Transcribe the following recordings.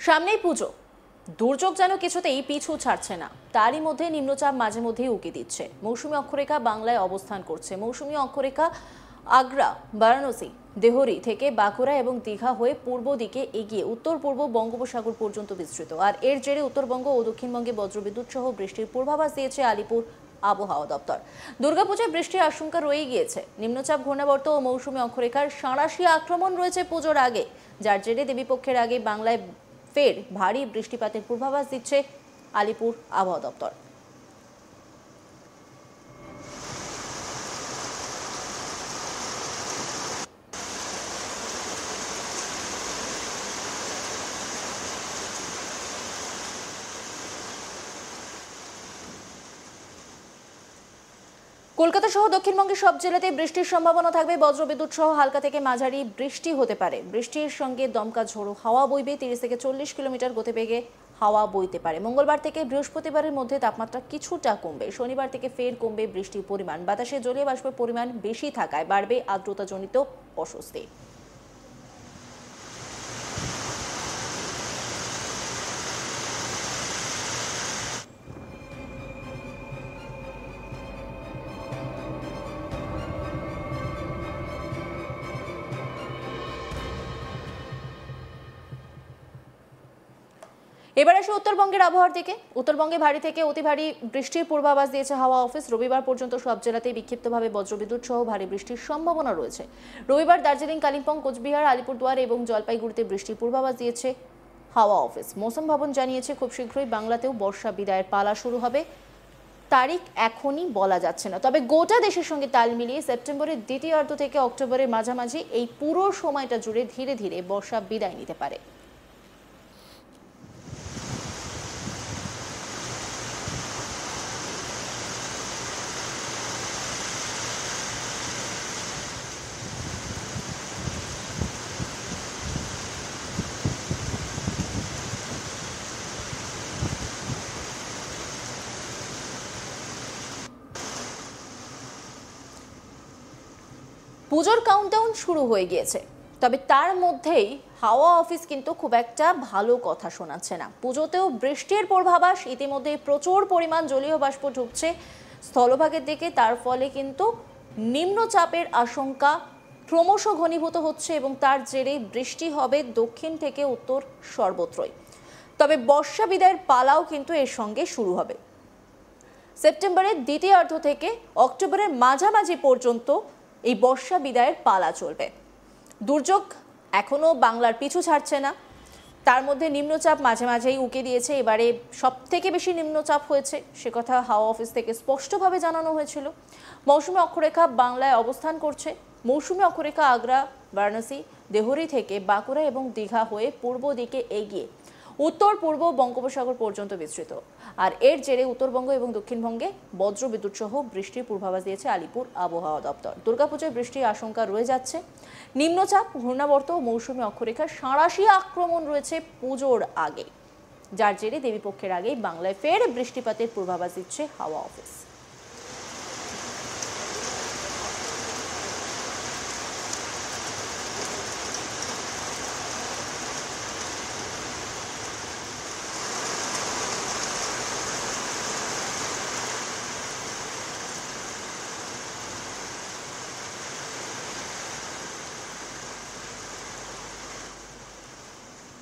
সামনেই পুজো, দুর্যোগ যেন কিছুতেই পিছু ছাড়ছে না। তারই মধ্যে নিম্নচাপ মাঝে মধ্যেই উকি দিচ্ছে। মৌসুমী অক্ষরেখা বাংলায় অবস্থান করছে। মৌসুমী অক্ষরেখা আগ্রা, বারাণসী, দেহরি থেকে বাঁকুড়া এবং দীঘা হয়ে পূর্ব দিকে এগিয়ে উত্তর পূর্ব বঙ্গোপসাগর পর্যন্ত বিস্তৃত। আর এর জেরে উত্তরবঙ্গ ও দক্ষিণবঙ্গে বজ্রবিদ্যুৎ সহ বৃষ্টির পূর্বাভাস দিয়েছে আলিপুর আবহাওয়া দপ্তর। দুর্গাপূজায় বৃষ্টির আশঙ্কা রয়ে গিয়েছে। নিম্নচাপ ঘূর্ণাবর্ত ও মৌসুমী অক্ষরেখার সাঁড়াশি আক্রমণ রয়েছে পুজোর আগে, যার জেরে দেবীপক্ষের আগে বাংলায় ফের ভারী বৃষ্টিপাতের পূর্বাভাস দিচ্ছে আলিপুর আবহাওয়া দপ্তর। কলকাতা সহ দক্ষিণবঙ্গের সব জেলাতেই বৃষ্টির সম্ভাবনা থাকবে। বজ্রবিদ্যুৎ সহ হালকা থেকে মাঝারি বৃষ্টি হতে পারে। বৃষ্টির সঙ্গে দমকা ঝোড়ো হাওয়া বইবে। 30 থেকে 40 কিলোমিটার গতিবেগে হাওয়া বইতে পারে। মঙ্গলবার থেকে বৃহস্পতিবারের মধ্যে তাপমাত্রা কিছুটা কমবে। শনিবার থেকে ফের কমবে বৃষ্টির পরিমাণ। বাতাসে জলীয় বাষ্পের পরিমাণ বেশি থাকায় বাড়বে আর্দ্রতাজনিত অস্বস্তি। এবার আসে উত্তরবঙ্গের আবহাওয়ার দিকে। উত্তরবঙ্গে ভারী থেকে অতি ভারী বৃষ্টির পূর্বাভাস দিয়েছে হাওয়া অফিস। রবিবার পর্যন্ত সব জেলাতেই বিক্ষিপ্তভাবে বজ্রবিদ্যুৎ সহ ভারী বৃষ্টির সম্ভাবনা রয়েছে। রবিবার দার্জিলিং, কালিম্পং, কোচবিহার, আলিপুরদুয়ার এবং জলপাইগুড়িতে বৃষ্টির পূর্বাভাস দিয়েছে হাওয়া অফিস। মৌসুম ভবন জানিয়েছে খুব শীঘ্রই বাংলাতেও বর্ষা বিদায়ের পালা শুরু হবে। তারিখ এখনই বলা যাচ্ছে না, তবে গোটা দেশের সঙ্গে তাল মিলিয়ে সেপ্টেম্বরের দ্বিতীয়ার্ধ থেকে অক্টোবরের মাঝামাঝি এই পুরো সময়টা জুড়ে ধীরে ধীরে বর্ষা বিদায় নিতে পারে। পুজোর কাউন্টডাউন শুরু হয়ে গিয়েছে, তবে তার মধ্যেই হাওয়া অফিস কিন্তু খুব একটা ভালো কথা শোনাচ্ছে না। পুজোতেও বৃষ্টির পূর্বাভাস। ইতিমধ্যে প্রচুর পরিমাণ জলীয় বাষ্প ঢুকছে স্থলভাগের দিকে। তার ফলে কিন্তু নিম্নচাপের আশঙ্কা ক্রমশ ঘনীভূত হচ্ছে এবং তার জেরে বৃষ্টি হবে দক্ষিণ থেকে উত্তর সর্বত্রই। তবে বর্ষা বিদায়ের পালাও কিন্তু এর সঙ্গে শুরু হবে। সেপ্টেম্বরের দ্বিতীয়ার্ধ থেকে অক্টোবরের মাঝামাঝি পর্যন্ত এই বর্ষা বিদায়ের পালা চলবে। দুর্যোগ এখনো বাংলার পিছু ছাড়ছে না। তার মধ্যে নিম্নচাপ মাঝে মাঝেই উকে দিয়েছে। এবারে সব থেকে বেশি নিম্নচাপ হয়েছে, সে কথা হাওয়া অফিস থেকে স্পষ্টভাবে জানানো হয়েছিল। মৌসুমী অক্ষরেখা বাংলায় অবস্থান করছে। মৌসুমী অক্ষরেখা আগ্রা, বারাণসী, দেহরি থেকে বাঁকুড়া এবং দীঘা হয়ে পূর্ব দিকে এগিয়ে উত্তর পূর্ব বঙ্গোপসাগর পর্যন্ত বিস্তৃত। আর এর জেরে উত্তরবঙ্গ এবং দক্ষিণবঙ্গে বজ্রবিদ্যুৎ সহ বৃষ্টির পূর্বাভাস দিয়েছে আলিপুর আবহাওয়া দপ্তর। দুর্গাপূজায় বৃষ্টির আশঙ্কা রয়ে যাচ্ছে। নিম্নচাপ, ঘূর্ণাবর্ত ও মৌসুমী অক্ষরেখার সাঁড়াশি আক্রমণ রয়েছে পুজোর আগে, যার জেরে দেবীপক্ষের আগেই বাংলায় ফের বৃষ্টিপাতের পূর্বাভাস দিচ্ছে হাওয়া অফিস।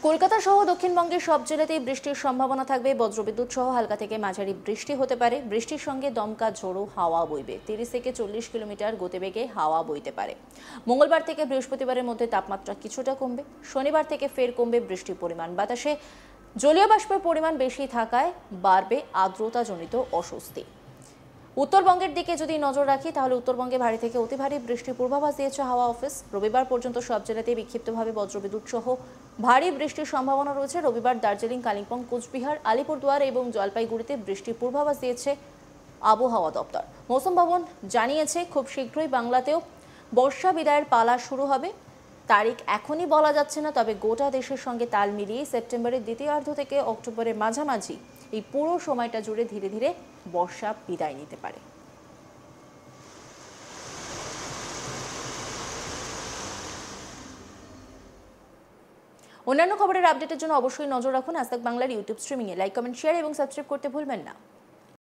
কলকাতা সহ দক্ষিণবঙ্গের সব জেলাতেই বৃষ্টির সম্ভাবনা থাকবে। বজ্রবিদ্যুৎ সহ হালকা থেকে মাঝারি বৃষ্টি হতে পারে। বৃষ্টির সঙ্গে দমকা ঝোড়ো হাওয়া বইবে। 30 থেকে 40 কিলোমিটার গতিবেগে হাওয়া বইতে পারে। মঙ্গলবার থেকে বৃহস্পতিবারের মধ্যে তাপমাত্রা কিছুটা কমবে। শনিবার থেকে ফের কমবে বৃষ্টির পরিমাণ। বাতাসে জলীয় বাষ্পের পরিমাণ বেশি থাকায় বাড়বে আর্দ্রতাজনিত অস্বস্তি। উত্তরবঙ্গের দিকে যদি নজর রাখি, তাহলে উত্তরবঙ্গে ভারী থেকে অতি ভারী বৃষ্টির পূর্বাভাস দিয়েছে হাওয়া অফিস। রবিবার পর্যন্ত সব জেলাতেই বিক্ষিপ্তভাবে বজ্রবিদ্যুৎ সহ ভারী বৃষ্টির সম্ভাবনা রয়েছে। রবিবার দার্জিলিং, কালিম্পং, কোচবিহার, আলিপুরদুয়ার এবং জলপাইগুড়িতে বৃষ্টির পূর্বাভাস দিয়েছে আবহাওয়া দপ্তর। মৌসুম ভবন জানিয়েছে খুব শীঘ্রই বাংলাতেও বর্ষা বিদায়ের পালা শুরু হবে। তারিখ এখনই বলা যাচ্ছে না, তবে গোটা দেশের সঙ্গে তাল মিলিয়ে সেপ্টেম্বরের দ্বিতীয়ার্ধ থেকে অক্টোবরের মাঝামাঝি এই পুরো সময়টা জুড়ে ধীরে ধীরে বর্ষা বিদায় নিতে পারে। অন্যান্য খবরের আপডেটের জন্য অবশ্যই নজর রাখুন আজ তাক বাংলার ইউটিউব স্ট্রিমিংয়ে। লাইক, কমেন্ট, শেয়ার এবং সাবস্ক্রাইব করতে ভুলবেন না।